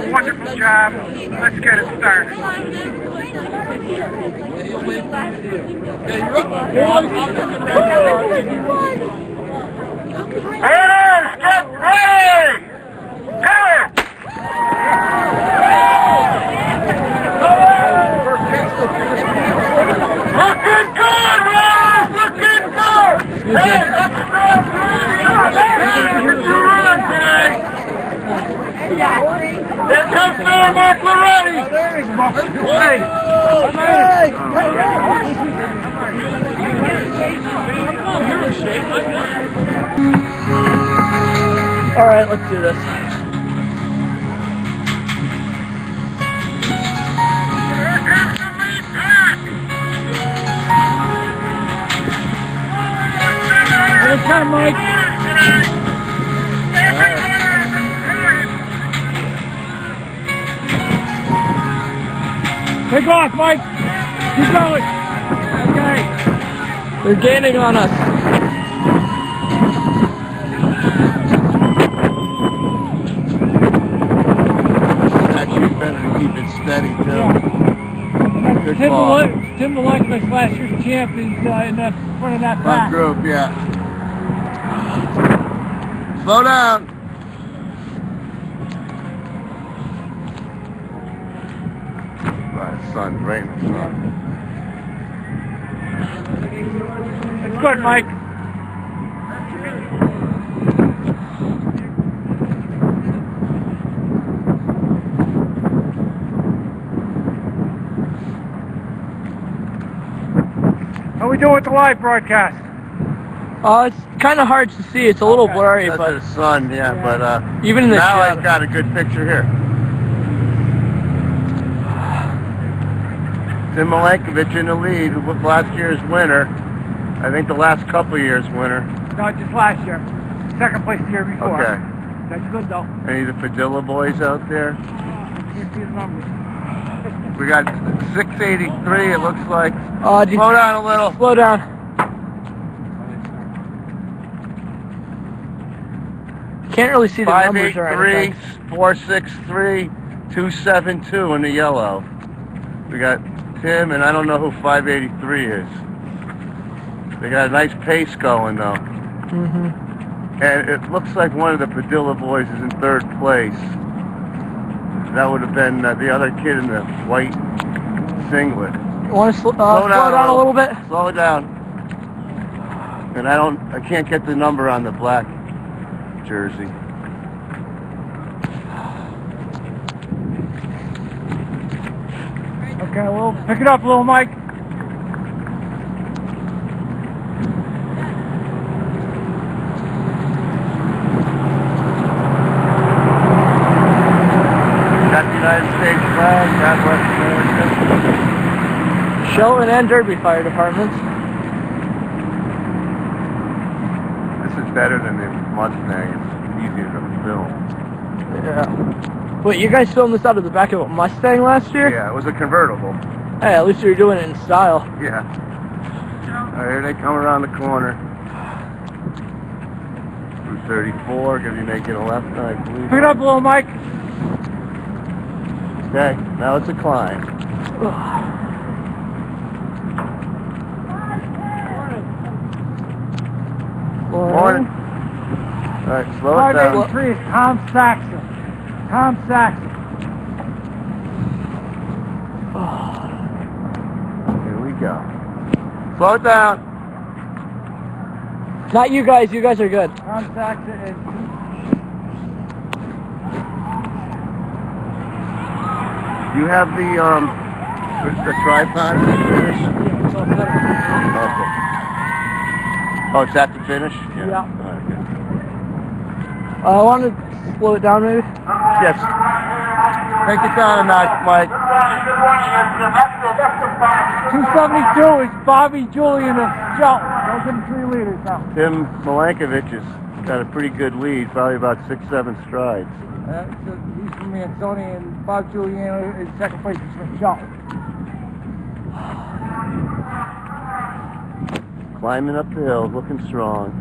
Wonderful job. Let's get it started. Raiders, get ready! Go! Looking good, Raiders! Looking good! Hey, let's go! Here comes Mark Loretti! There he's Mark. Hey! All right, let's do this. Good time, Mike. Take off, Mike. Keep going. Okay. They're gaining on us. Actually, better to keep it steady, too. Yeah. Good ball. Tim Malek's last year's champ is in the front of that Front pack. group, yeah. Slow down. Right, sun, rain, sun. It's good, Mike. How we doing with the live broadcast? It's kind of hard to see. It's a little blurry, That's but the sun, yeah, but even in the now shadow. I've got a good picture here. Tim Malenkovich in the lead, who was last year's winner. I think the last couple of years winner. No, just last year. Second place the year before. Okay. That's good though. Any of the Padilla boys out there? Can't see the numbers. We got 683, it looks like. Slow Slow down a little. Slow down. Can't really see the numbers or 583, anything. 463, 272 in the yellow. We got Tim, and I don't know who 583 is. They got a nice pace going though. Mm-hmm. And it looks like one of the Padilla boys is in third place. That would have been the other kid in the white singlet. You want to slow down a little bit? Slow it down. And I can't get the number on the black jersey. Okay, well, pick it up, little Mike. Got the United States flag, God bless America. Shelton and Derby Fire Departments. This is better than the Mustang. It's easier to film. Yeah. Wait, you guys filmed this out of the back of a Mustang last year? Yeah, it was a convertible. Hey, at least you were doing it in style. Yeah. All right, here they come around the corner. Route 34, gonna be making a left, I believe. Pick it up, little Mike. Okay, now it's a climb. Morning. All right, slow it down. 583 is Tom Saxon. Tom Saxon. Here we go. Slow it down. Not you guys. You guys are good. Tom Saxon is... You have the tripod finish? Okay. Oh, it's at the finish? Yeah. All right, good. I want to slow it down maybe. Yes. Take it down a notch, Mike. 272 is Bobby Julian of Shelton. Those are the 3 leaders now. Tim Malenkovich has got a pretty good lead, probably about 6-7 strides. He's from Manzoni, and Bob Giuliano is second place. He's from Shelton. Climbing up the hill, looking strong.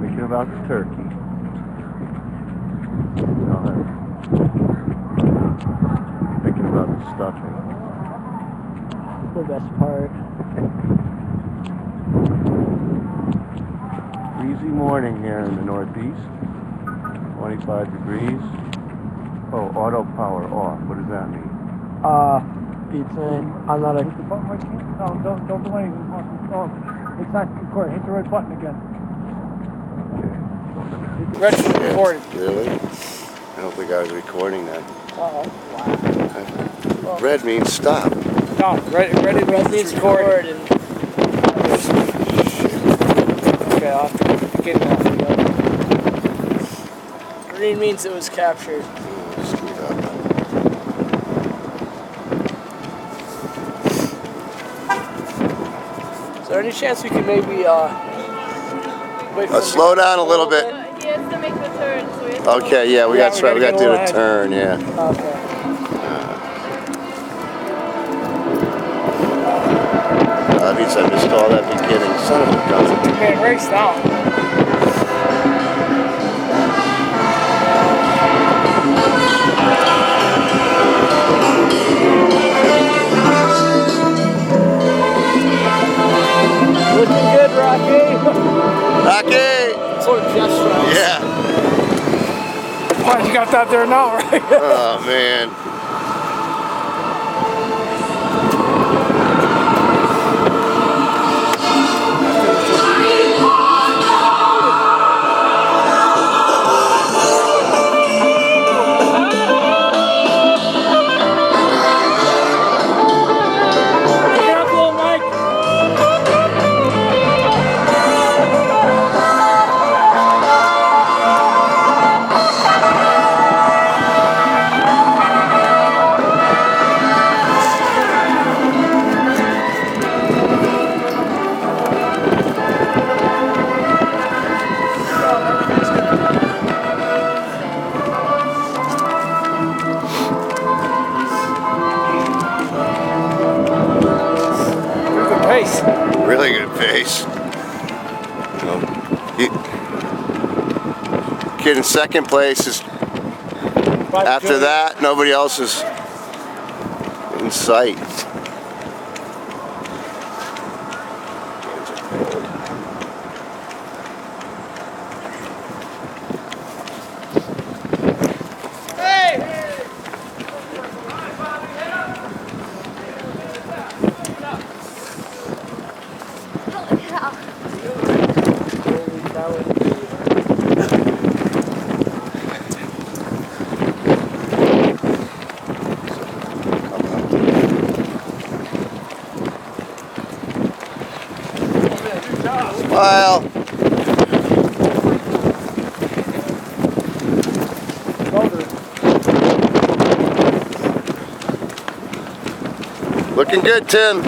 Thinking about the turkey. stuffing. The best part. Breezy morning here in the Northeast. 25 degrees. Oh, auto power off. What does that mean? Beats me. I'm not a... Hit the button right here. No, don't do anything. Oh, it's not recording. Hit the red button again. Red recorded. Really? I don't think I was recording that. Uh-oh. Wow. Red means stop. No, red means record and... Okay, I'll have to get it off again. Green means it was captured. Screwed up. Is there any chance we could maybe, wait for Slow down a little bit. He has to make the turn. So he has to Okay, yeah, we got to do the ahead. turn, yeah. Okay. That means I missed all that beginning. Son of a gun. Man, race now. Looking good, Rocky. Rocky! Sort of gesture. Yeah. You got that there now, right? Oh, man. Pace. Really good pace. Kid in second place is, after that, nobody else is in sight. Smile. Looking good, Tim.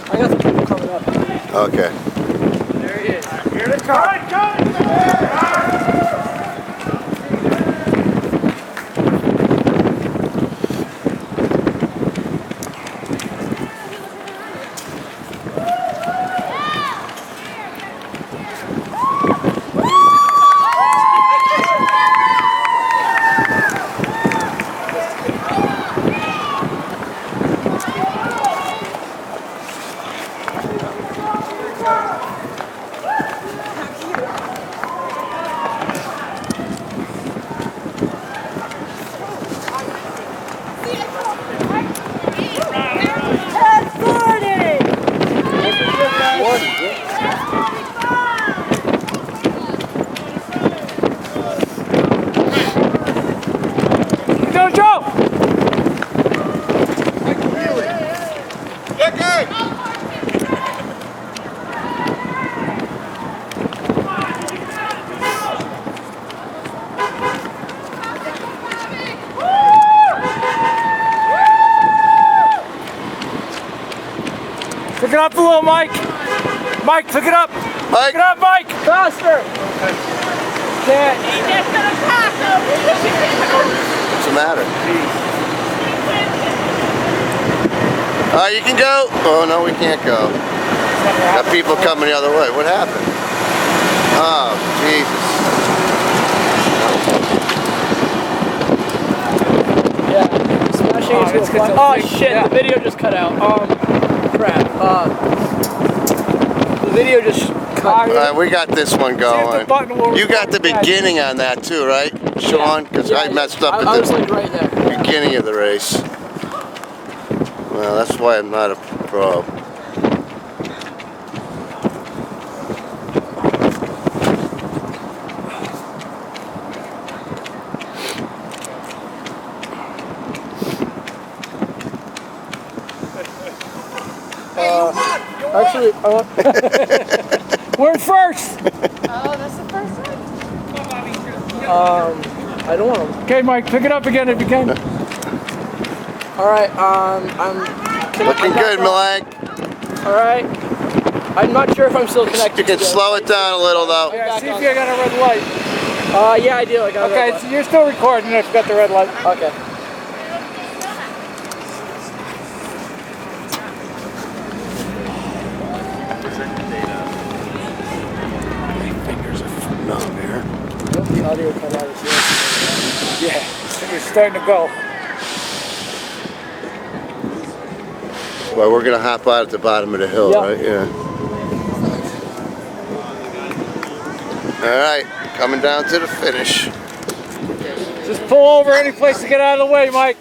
I got the people coming up. Okay. There he is. Here they come. Go, Joe! Pick it up a little, Mike. Mike, pick it up. Mike. Pick it up, Mike. Faster. Can't. What's the matter? You can go. Oh, no, we can't go. Got people coming the other way. What happened? Oh, Jesus. Yeah. Smashing into a flat. Oh shit! Yeah. The video just cut out. Crap. The video just cut. Alright, we got this one going. button will You got the record. beginning on that too, right, Sean? Because I messed up I at was like right there. the beginning of the race. Well, that's why I'm not a pro. Actually, We're first. Oh, that's the first one? I don't want to. Okay, Mike, pick it up again if you can. All right. Looking good, Milan. All right. I'm not sure if I'm still connected. You can to this. slow it down a little though. Yeah, see if you got a red light. Yeah, I do. I got a red Okay, light. so you're still recording if you got the red light. Okay. Fingers are numb here. The audio cut out as well. Yeah, it's starting to go. Well, we're gonna hop out at the bottom of the hill, Yeah. right? Yeah. All right, coming down to the finish. Just pull over any place to get out of the way, Mike.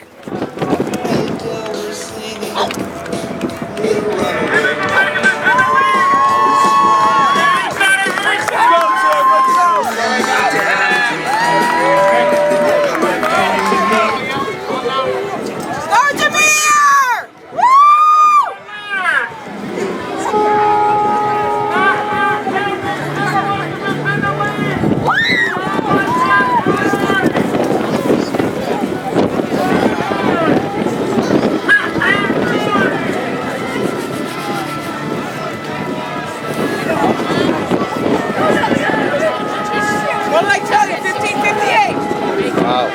Wow.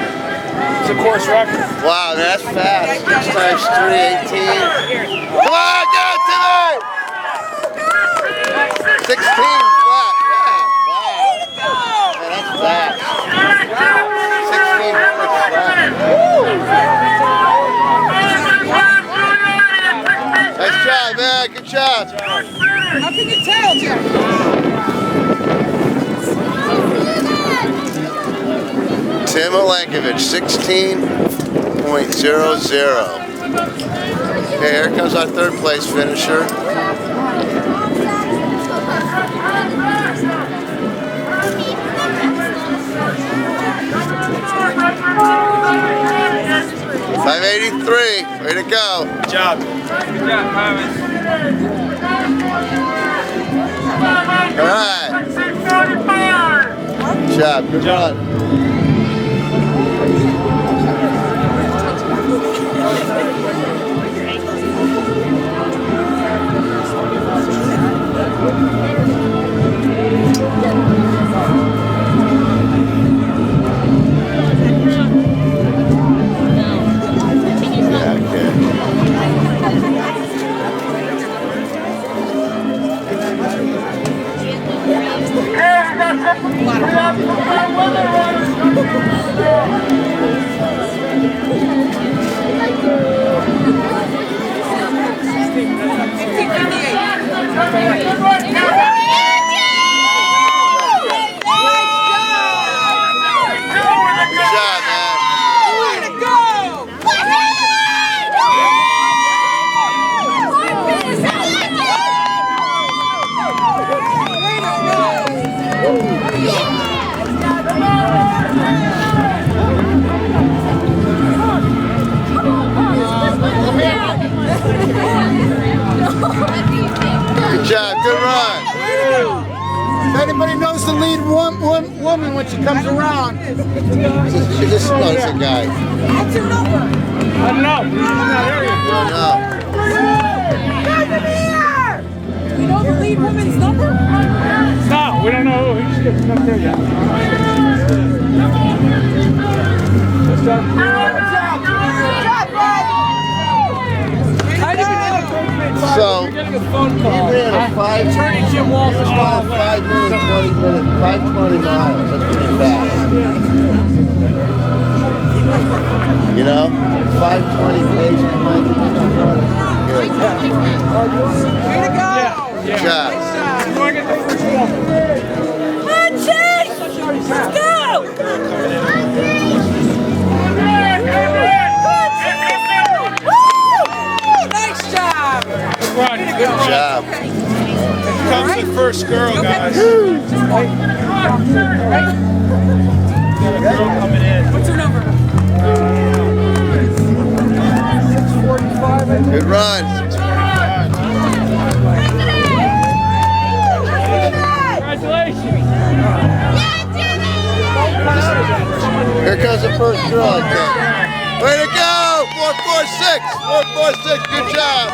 It's a course record. Wow, that's fast. 6 times 3, 18. Come on, go to it! 16 flat. Yeah. Wow. Man, that's fast. 16 flat. Nice job, man. Good job. How can you tell, Jeff? Tim Olenkovich, 16.00. Okay, here comes our third place finisher. $583. Way to go. Good job. Good job, Thomas. All right. Good job. Good run. Good job, good run. If anybody knows the lead woman when she comes around. She just knows a guy. What's her number? I don't know. No. You know the lead woman's number? No, we don't know. He's not there yet. Good job. So getting a phone call. He ran a 5. Attorney Jim Walsh is calling. 5 minutes, 20 minutes, 520 miles. That's pretty fast. You know, 520 pace. Good. Way to go! Good job. You want to get the first one? Come on, Chase! Let's go! Woo! Nice job! Run. Good job. Here comes the first girl, guys. What's her number? Good run. Congratulations. Here comes the first girl, I think. Way to go! 446! 446, good job!